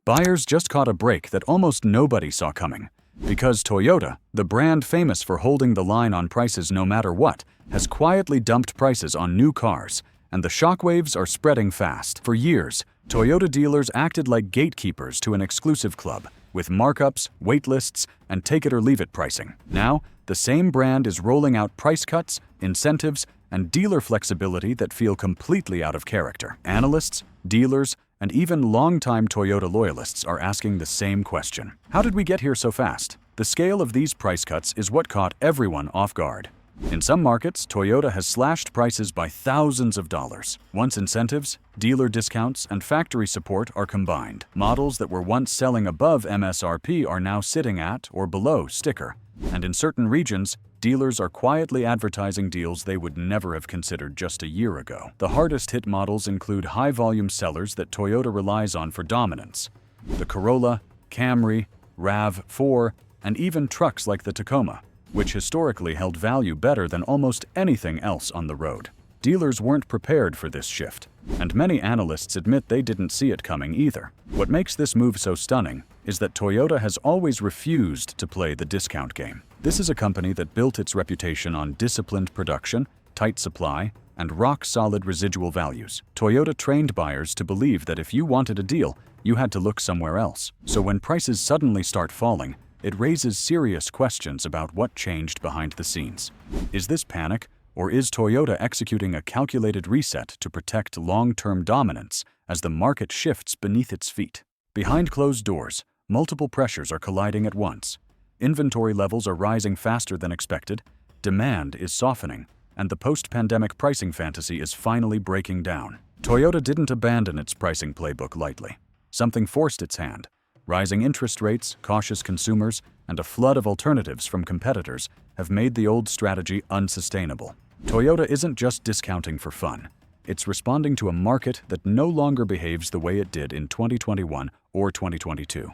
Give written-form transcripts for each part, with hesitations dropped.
Buyers just caught a break that almost nobody saw coming. Because Toyota, the brand famous for holding the line on prices no matter what, has quietly dumped prices on new cars, and the shockwaves are spreading fast. For years, Toyota dealers acted like gatekeepers to an exclusive club, with markups, wait lists, and take-it-or-leave-it pricing. Now, the same brand is rolling out price cuts, incentives, and dealer flexibility that feel completely out of character. Analysts, dealers, and even longtime Toyota loyalists are asking the same question. How did we get here so fast? The scale of these price cuts is what caught everyone off guard. In some markets, Toyota has slashed prices by thousands of dollars. Once incentives, dealer discounts, and factory support are combined, models that were once selling above MSRP are now sitting at or below sticker. And in certain regions, dealers are quietly advertising deals they would never have considered just a year ago. The hardest-hit models include high-volume sellers that Toyota relies on for dominance: the Corolla, Camry, RAV4, and even trucks like the Tacoma, which historically held value better than almost anything else on the road. Dealers weren't prepared for this shift, and many analysts admit they didn't see it coming either. What makes this move so stunning is that Toyota has always refused to play the discount game. This is a company that built its reputation on disciplined production, tight supply, and rock-solid residual values. Toyota trained buyers to believe that if you wanted a deal, you had to look somewhere else. So when prices suddenly start falling, it raises serious questions about what changed behind the scenes. Is this panic, or is Toyota executing a calculated reset to protect long-term dominance as the market shifts beneath its feet? Behind closed doors, multiple pressures are colliding at once. Inventory levels are rising faster than expected, demand is softening, and the post-pandemic pricing fantasy is finally breaking down. Toyota didn't abandon its pricing playbook lightly. Something forced its hand. Rising interest rates, cautious consumers, and a flood of alternatives from competitors have made the old strategy unsustainable. Toyota isn't just discounting for fun. It's responding to a market that no longer behaves the way it did in 2021 or 2022.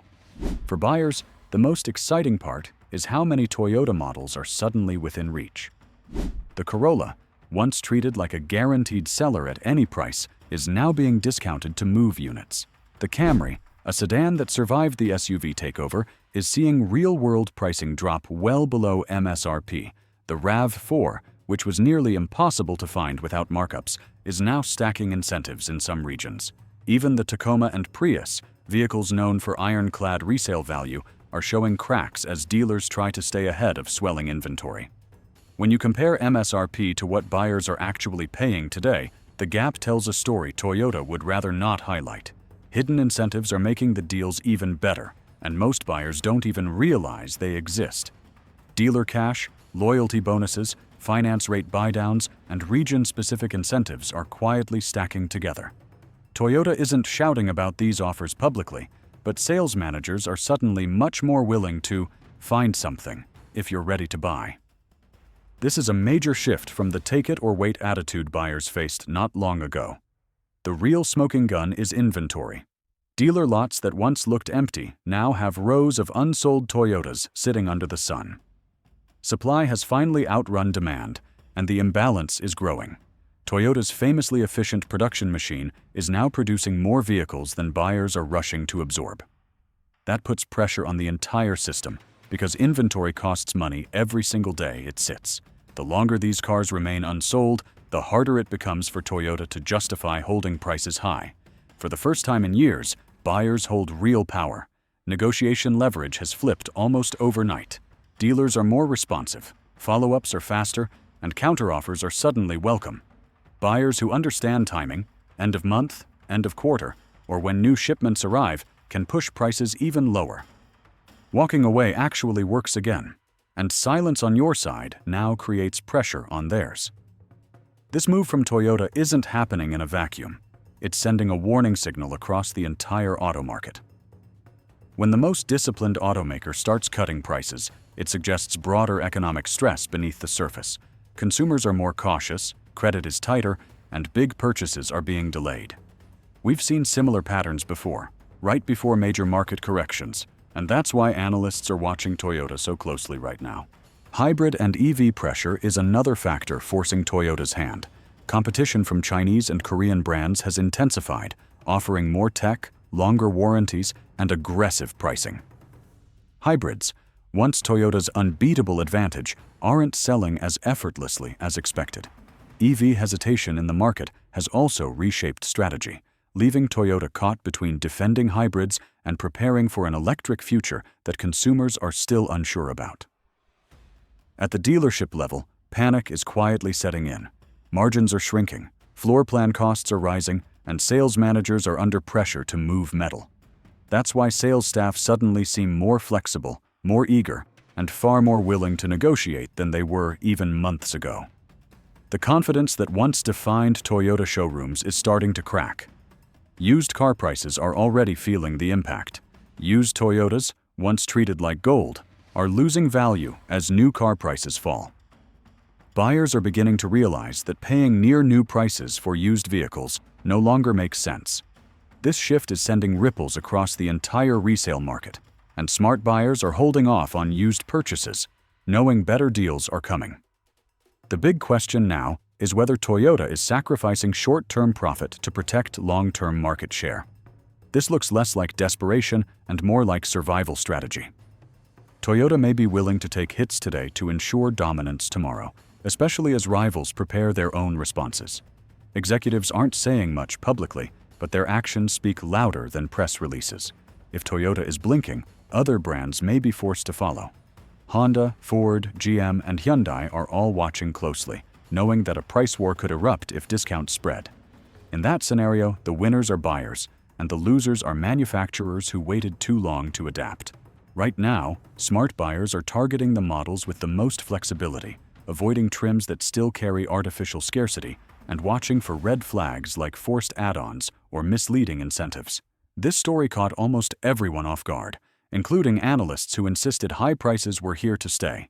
For buyers, the most exciting part is how many Toyota models are suddenly within reach. The Corolla, once treated like a guaranteed seller at any price, is now being discounted to move units. The Camry, a sedan that survived the SUV takeover, is seeing real-world pricing drop well below MSRP. The RAV4, which was nearly impossible to find without markups, is now stacking incentives in some regions. Even the Tacoma and Prius, vehicles known for ironclad resale value, are showing cracks as dealers try to stay ahead of swelling inventory. When you compare MSRP to what buyers are actually paying today, the gap tells a story Toyota would rather not highlight. Hidden incentives are making the deals even better, and most buyers don't even realize they exist. Dealer cash, loyalty bonuses, finance rate buydowns, and region-specific incentives are quietly stacking together. Toyota isn't shouting about these offers publicly, but sales managers are suddenly much more willing to find something if you're ready to buy. This is a major shift from the take-it-or-wait attitude buyers faced not long ago. The real smoking gun is inventory. Dealer lots that once looked empty now have rows of unsold Toyotas sitting under the sun. Supply has finally outrun demand, and the imbalance is growing. Toyota's famously efficient production machine is now producing more vehicles than buyers are rushing to absorb. That puts pressure on the entire system, because inventory costs money every single day it sits. The longer these cars remain unsold, the harder it becomes for Toyota to justify holding prices high. For the first time in years, buyers hold real power. Negotiation leverage has flipped almost overnight. Dealers are more responsive, follow-ups are faster, and counteroffers are suddenly welcome. Buyers who understand timing, end of month, end of quarter, or when new shipments arrive, can push prices even lower. Walking away actually works again, and silence on your side now creates pressure on theirs. This move from Toyota isn't happening in a vacuum. It's sending a warning signal across the entire auto market. When the most disciplined automaker starts cutting prices, it suggests broader economic stress beneath the surface. Consumers are more cautious, credit is tighter, and big purchases are being delayed. We've seen similar patterns before, right before major market corrections, and that's why analysts are watching Toyota so closely right now. Hybrid and EV pressure is another factor forcing Toyota's hand. Competition from Chinese and Korean brands has intensified, offering more tech, longer warranties, and aggressive pricing. Hybrids, once Toyota's unbeatable advantage, aren't selling as effortlessly as expected. EV hesitation in the market has also reshaped strategy, leaving Toyota caught between defending hybrids and preparing for an electric future that consumers are still unsure about. At the dealership level, panic is quietly setting in. Margins are shrinking, floor plan costs are rising, and sales managers are under pressure to move metal. That's why sales staff suddenly seem more flexible, more eager, and far more willing to negotiate than they were even months ago. The confidence that once defined Toyota showrooms is starting to crack. Used car prices are already feeling the impact. Used Toyotas, once treated like gold, are losing value as new car prices fall. Buyers are beginning to realize that paying near new prices for used vehicles no longer makes sense. This shift is sending ripples across the entire resale market, and smart buyers are holding off on used purchases, knowing better deals are coming. The big question now is whether Toyota is sacrificing short-term profit to protect long-term market share. This looks less like desperation and more like survival strategy. Toyota may be willing to take hits today to ensure dominance tomorrow, especially as rivals prepare their own responses. Executives aren't saying much publicly, but their actions speak louder than press releases. If Toyota is blinking, other brands may be forced to follow. Honda, Ford, GM, and Hyundai are all watching closely, knowing that a price war could erupt if discounts spread. In that scenario, the winners are buyers, and the losers are manufacturers who waited too long to adapt. Right now, smart buyers are targeting the models with the most flexibility, avoiding trims that still carry artificial scarcity, and watching for red flags like forced add-ons or misleading incentives. This story caught almost everyone off guard, including analysts who insisted high prices were here to stay.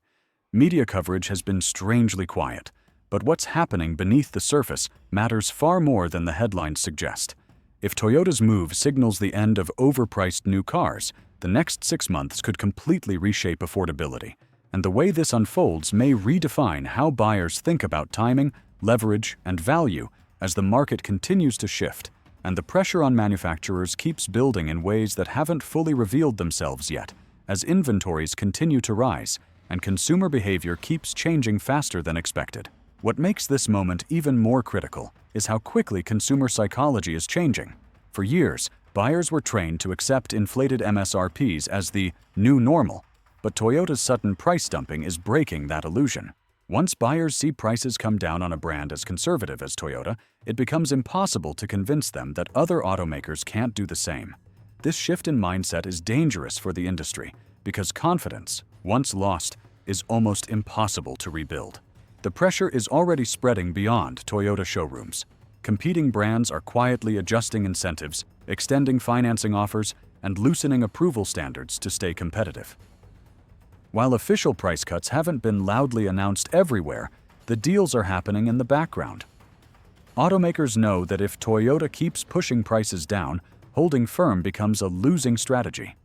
Media coverage has been strangely quiet, but what's happening beneath the surface matters far more than the headlines suggest. If Toyota's move signals the end of overpriced new cars, the next 6 months could completely reshape affordability, and the way this unfolds may redefine how buyers think about timing, leverage, and value as the market continues to shift, and the pressure on manufacturers keeps building in ways that haven't fully revealed themselves yet, as inventories continue to rise, and consumer behavior keeps changing faster than expected. What makes this moment even more critical is how quickly consumer psychology is changing. For years, buyers were trained to accept inflated MSRPs as the new normal, but Toyota's sudden price dumping is breaking that illusion. Once buyers see prices come down on a brand as conservative as Toyota, it becomes impossible to convince them that other automakers can't do the same. This shift in mindset is dangerous for the industry because confidence, once lost, is almost impossible to rebuild. The pressure is already spreading beyond Toyota showrooms. Competing brands are quietly adjusting incentives, extending financing offers, and loosening approval standards to stay competitive. While official price cuts haven't been loudly announced everywhere, the deals are happening in the background. Automakers know that if Toyota keeps pushing prices down, holding firm becomes a losing strategy.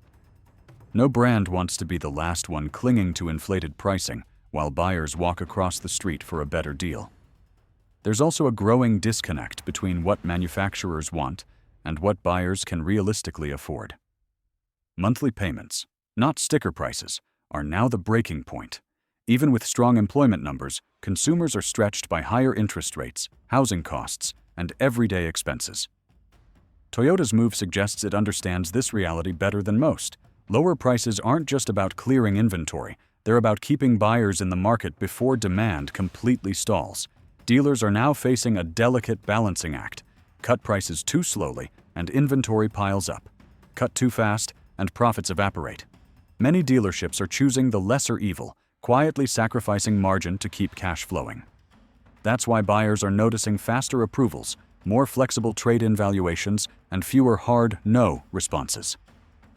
No brand wants to be the last one clinging to inflated pricing, while buyers walk across the street for a better deal. There's also a growing disconnect between what manufacturers want and what buyers can realistically afford. Monthly payments, not sticker prices, are now the breaking point. Even with strong employment numbers, consumers are stretched by higher interest rates, housing costs, and everyday expenses. Toyota's move suggests it understands this reality better than most. Lower prices aren't just about clearing inventory, they're about keeping buyers in the market before demand completely stalls. Dealers are now facing a delicate balancing act. Cut prices too slowly, and inventory piles up. Cut too fast, and profits evaporate. Many dealerships are choosing the lesser evil, quietly sacrificing margin to keep cash flowing. That's why buyers are noticing faster approvals, more flexible trade-in valuations, and fewer hard no responses.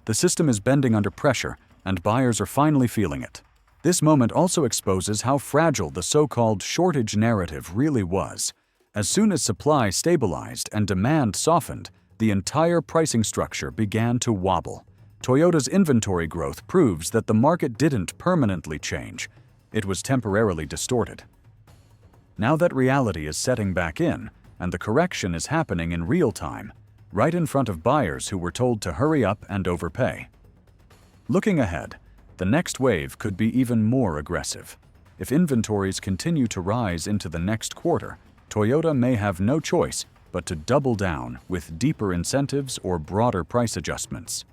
The system is bending under pressure, and buyers are finally feeling it. This moment also exposes how fragile the so-called shortage narrative really was. As soon as supply stabilized and demand softened, the entire pricing structure began to wobble. Toyota's inventory growth proves that the market didn't permanently change. It was temporarily distorted. Now that reality is setting back in, and the correction is happening in real time, right in front of buyers who were told to hurry up and overpay. Looking ahead, the next wave could be even more aggressive. If inventories continue to rise into the next quarter, Toyota may have no choice but to double down with deeper incentives or broader price adjustments.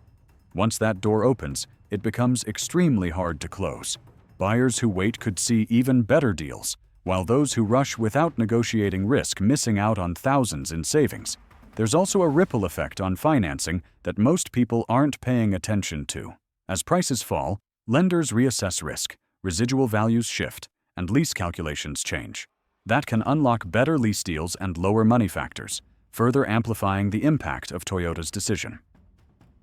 Once that door opens, it becomes extremely hard to close. Buyers who wait could see even better deals, while those who rush without negotiating risk missing out on thousands in savings. There's also a ripple effect on financing that most people aren't paying attention to. As prices fall, lenders reassess risk, residual values shift, and lease calculations change. That can unlock better lease deals and lower money factors, further amplifying the impact of Toyota's decision.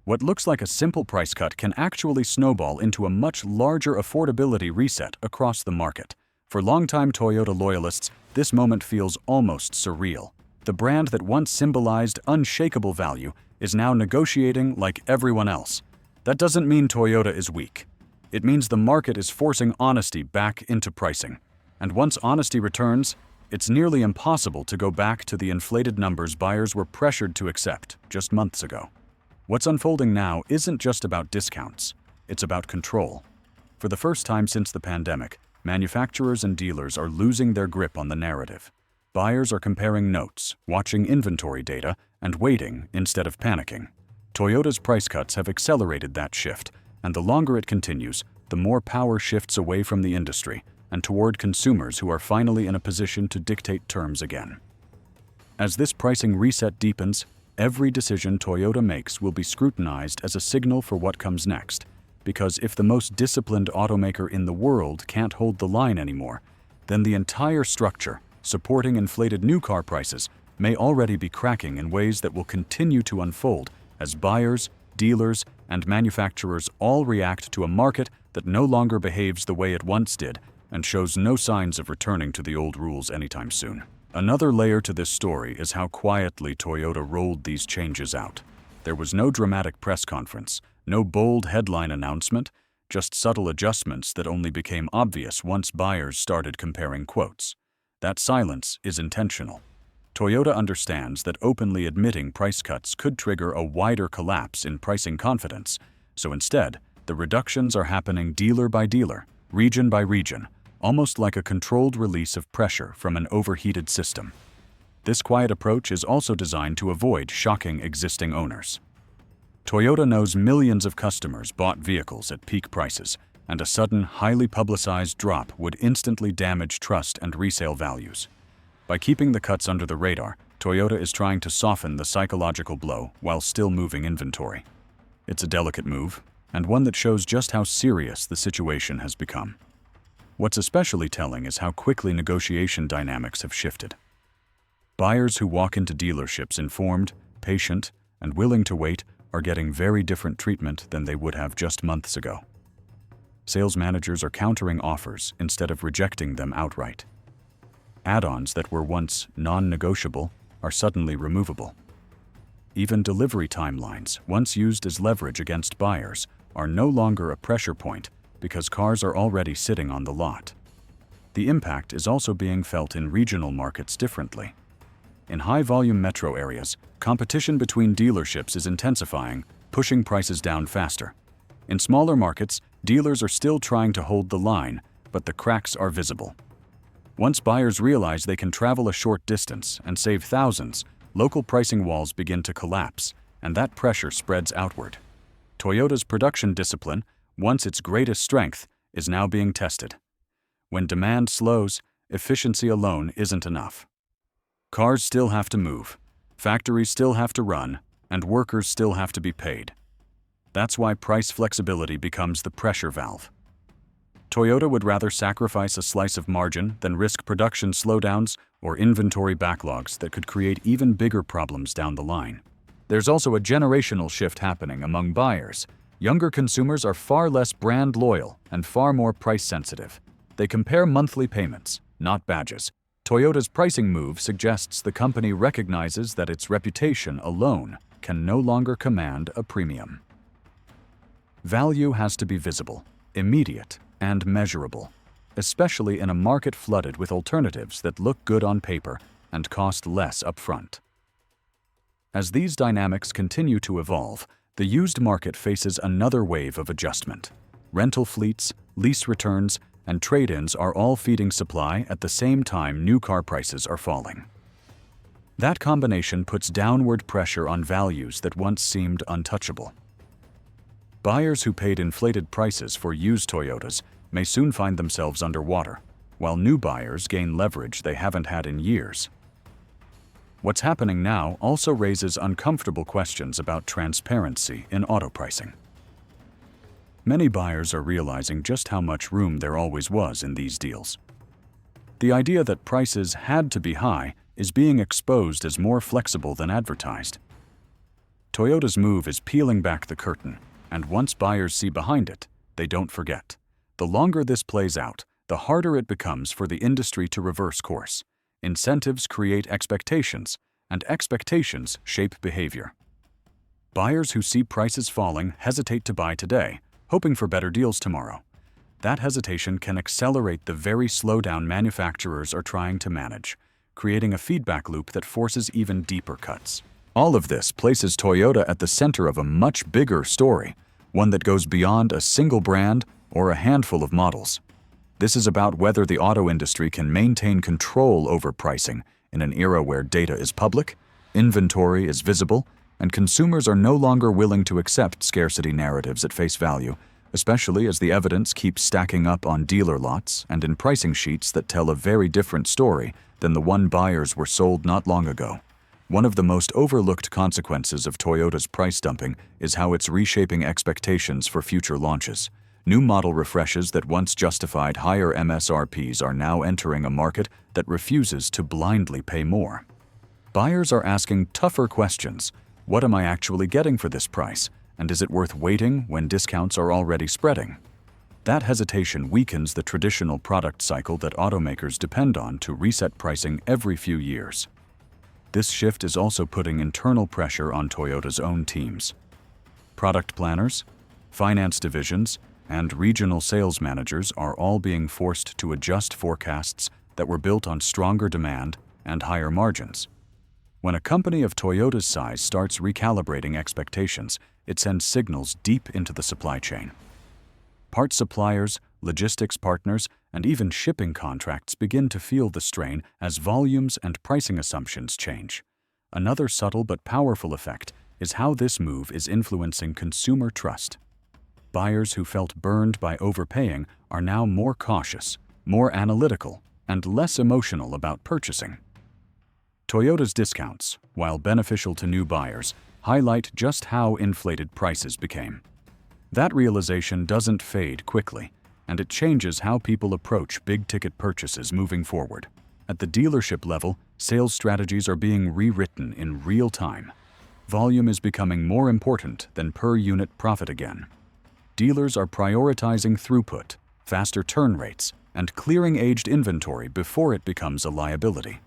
What looks like a simple price cut can actually snowball into a much larger affordability reset across the market. For longtime Toyota loyalists, this moment feels almost surreal. The brand that once symbolized unshakable value is now negotiating like everyone else. That doesn't mean Toyota is weak. It means the market is forcing honesty back into pricing. And once honesty returns, it's nearly impossible to go back to the inflated numbers buyers were pressured to accept just months ago. What's unfolding now isn't just about discounts, it's about control. For the first time since the pandemic, manufacturers and dealers are losing their grip on the narrative. Buyers are comparing notes, watching inventory data, and waiting instead of panicking. Toyota's price cuts have accelerated that shift, and the longer it continues, the more power shifts away from the industry and toward consumers who are finally in a position to dictate terms again. As this pricing reset deepens, every decision Toyota makes will be scrutinized as a signal for what comes next, because if the most disciplined automaker in the world can't hold the line anymore, then the entire structure supporting inflated new car prices may already be cracking in ways that will continue to unfold as buyers, dealers, and manufacturers all react to a market that no longer behaves the way it once did and shows no signs of returning to the old rules anytime soon. Another layer to this story is how quietly Toyota rolled these changes out. There was no dramatic press conference, no bold headline announcement, just subtle adjustments that only became obvious once buyers started comparing quotes. That silence is intentional. Toyota understands that openly admitting price cuts could trigger a wider collapse in pricing confidence, so instead, the reductions are happening dealer by dealer, region by region, almost like a controlled release of pressure from an overheated system. This quiet approach is also designed to avoid shocking existing owners. Toyota knows millions of customers bought vehicles at peak prices, and a sudden, highly publicized drop would instantly damage trust and resale values. By keeping the cuts under the radar, Toyota is trying to soften the psychological blow while still moving inventory. It's a delicate move, and one that shows just how serious the situation has become. What's especially telling is how quickly negotiation dynamics have shifted. Buyers who walk into dealerships informed, patient, and willing to wait are getting very different treatment than they would have just months ago. Sales managers are countering offers instead of rejecting them outright. Add-ons that were once non-negotiable are suddenly removable. Even delivery timelines, once used as leverage against buyers, are no longer a pressure point because cars are already sitting on the lot. The impact is also being felt in regional markets differently. In high-volume metro areas, competition between dealerships is intensifying, pushing prices down faster. In smaller markets, dealers are still trying to hold the line, but the cracks are visible. Once buyers realize they can travel a short distance and save thousands, local pricing walls begin to collapse, and that pressure spreads outward. Toyota's production discipline, once its greatest strength, is now being tested. When demand slows, efficiency alone isn't enough. Cars still have to move, factories still have to run, and workers still have to be paid. That's why price flexibility becomes the pressure valve. Toyota would rather sacrifice a slice of margin than risk production slowdowns or inventory backlogs that could create even bigger problems down the line. There's also a generational shift happening among buyers. Younger consumers are far less brand loyal and far more price sensitive. They compare monthly payments, not badges. Toyota's pricing move suggests the company recognizes that its reputation alone can no longer command a premium. Value has to be visible, immediate, and measurable, especially in a market flooded with alternatives that look good on paper and cost less upfront. As these dynamics continue to evolve, the used market faces another wave of adjustment. Rental fleets, lease returns, and trade-ins are all feeding supply at the same time new car prices are falling. That combination puts downward pressure on values that once seemed untouchable. Buyers who paid inflated prices for used Toyotas may soon find themselves underwater, while new buyers gain leverage they haven't had in years. What's happening now also raises uncomfortable questions about transparency in auto pricing. Many buyers are realizing just how much room there always was in these deals. The idea that prices had to be high is being exposed as more flexible than advertised. Toyota's move is peeling back the curtain, and once buyers see behind it, they don't forget. The longer this plays out, the harder it becomes for the industry to reverse course. Incentives create expectations, and expectations shape behavior. Buyers who see prices falling hesitate to buy today, hoping for better deals tomorrow. That hesitation can accelerate the very slowdown manufacturers are trying to manage, creating a feedback loop that forces even deeper cuts. All of this places Toyota at the center of a much bigger story, one that goes beyond a single brand or a handful of models. This is about whether the auto industry can maintain control over pricing in an era where data is public, inventory is visible, and consumers are no longer willing to accept scarcity narratives at face value, especially as the evidence keeps stacking up on dealer lots and in pricing sheets that tell a very different story than the one buyers were sold not long ago. One of the most overlooked consequences of Toyota's price dumping is how it's reshaping expectations for future launches. New model refreshes that once justified higher MSRPs are now entering a market that refuses to blindly pay more. Buyers are asking tougher questions. What am I actually getting for this price? And is it worth waiting when discounts are already spreading? That hesitation weakens the traditional product cycle that automakers depend on to reset pricing every few years. This shift is also putting internal pressure on Toyota's own teams. Product planners, finance divisions, and regional sales managers are all being forced to adjust forecasts that were built on stronger demand and higher margins. When a company of Toyota's size starts recalibrating expectations, it sends signals deep into the supply chain. Parts suppliers, logistics partners, and even shipping contracts begin to feel the strain as volumes and pricing assumptions change. Another subtle but powerful effect is how this move is influencing consumer trust. Buyers who felt burned by overpaying are now more cautious, more analytical, and less emotional about purchasing. Toyota's discounts, while beneficial to new buyers, highlight just how inflated prices became. That realization doesn't fade quickly, and it changes how people approach big-ticket purchases moving forward. At the dealership level, sales strategies are being rewritten in real time. Volume is becoming more important than per-unit profit again. Dealers are prioritizing throughput, faster turn rates, and clearing aged inventory before it becomes a liability.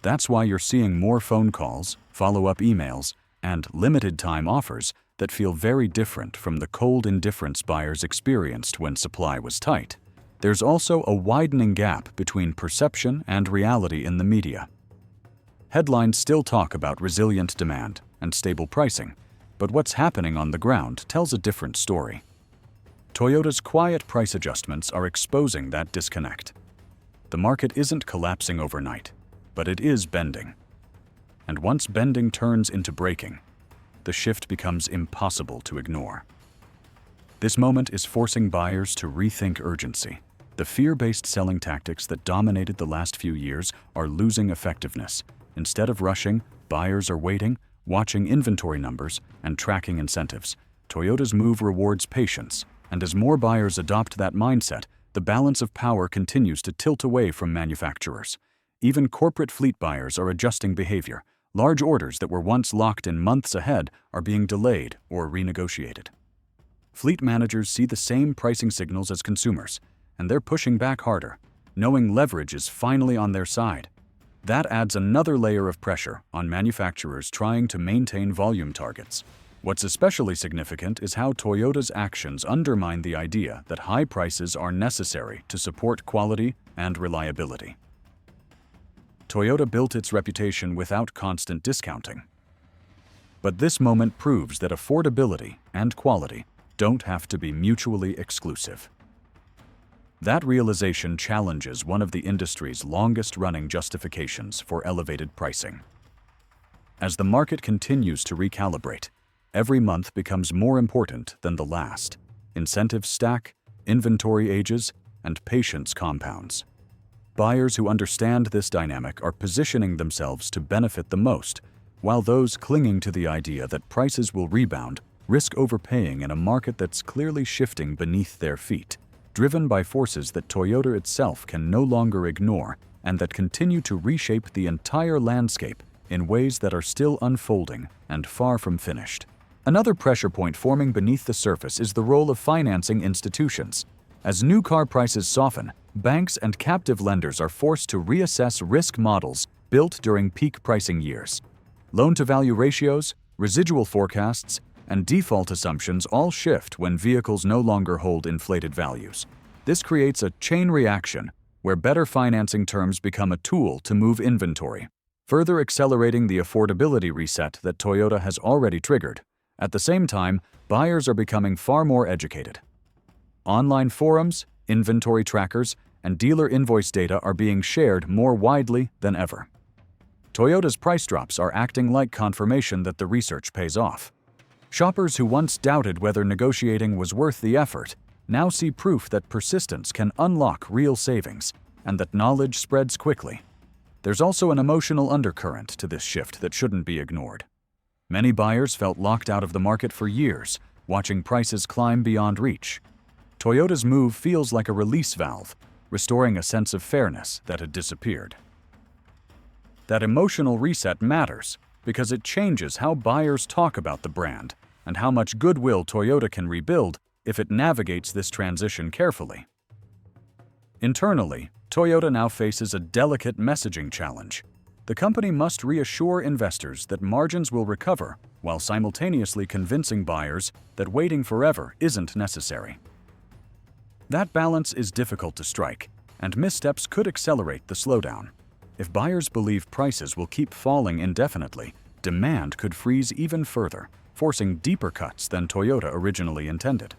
That's why you're seeing more phone calls, follow-up emails, and limited-time offers that feel very different from the cold indifference buyers experienced when supply was tight. There's also a widening gap between perception and reality in the media. Headlines still talk about resilient demand and stable pricing, but what's happening on the ground tells a different story. Toyota's quiet price adjustments are exposing that disconnect. The market isn't collapsing overnight, but it is bending. And once bending turns into breaking, the shift becomes impossible to ignore. This moment is forcing buyers to rethink urgency. The fear-based selling tactics that dominated the last few years are losing effectiveness. Instead of rushing, buyers are waiting, watching inventory numbers, and tracking incentives. Toyota's move rewards patience, and as more buyers adopt that mindset, the balance of power continues to tilt away from manufacturers. Even corporate fleet buyers are adjusting behavior. Large orders that were once locked in months ahead are being delayed or renegotiated. Fleet managers see the same pricing signals as consumers, and they're pushing back harder, knowing leverage is finally on their side. That adds another layer of pressure on manufacturers trying to maintain volume targets. What's especially significant is how Toyota's actions undermine the idea that high prices are necessary to support quality and reliability. Toyota built its reputation without constant discounting. But this moment proves that affordability and quality don't have to be mutually exclusive. That realization challenges one of the industry's longest-running justifications for elevated pricing. As the market continues to recalibrate, every month becomes more important than the last. Incentives stack, inventory ages, and patience compounds. Buyers who understand this dynamic are positioning themselves to benefit the most, while those clinging to the idea that prices will rebound risk overpaying in a market that's clearly shifting beneath their feet, driven by forces that Toyota itself can no longer ignore and that continue to reshape the entire landscape in ways that are still unfolding and far from finished. Another pressure point forming beneath the surface is the role of financing institutions. As new car prices soften, banks and captive lenders are forced to reassess risk models built during peak pricing years. Loan-to-value ratios, residual forecasts, and default assumptions all shift when vehicles no longer hold inflated values. This creates a chain reaction where better financing terms become a tool to move inventory, further accelerating the affordability reset that Toyota has already triggered. At the same time, buyers are becoming far more educated. Online forums, inventory trackers, and dealer invoice data are being shared more widely than ever. Toyota's price drops are acting like confirmation that the research pays off. Shoppers who once doubted whether negotiating was worth the effort now see proof that persistence can unlock real savings and that knowledge spreads quickly. There's also an emotional undercurrent to this shift that shouldn't be ignored. Many buyers felt locked out of the market for years, watching prices climb beyond reach. Toyota's move feels like a release valve, restoring a sense of fairness that had disappeared. That emotional reset matters because it changes how buyers talk about the brand and how much goodwill Toyota can rebuild if it navigates this transition carefully. Internally, Toyota now faces a delicate messaging challenge. The company must reassure investors that margins will recover while simultaneously convincing buyers that waiting forever isn't necessary. That balance is difficult to strike, and missteps could accelerate the slowdown. If buyers believe prices will keep falling indefinitely, demand could freeze even further, forcing deeper cuts than Toyota originally intended.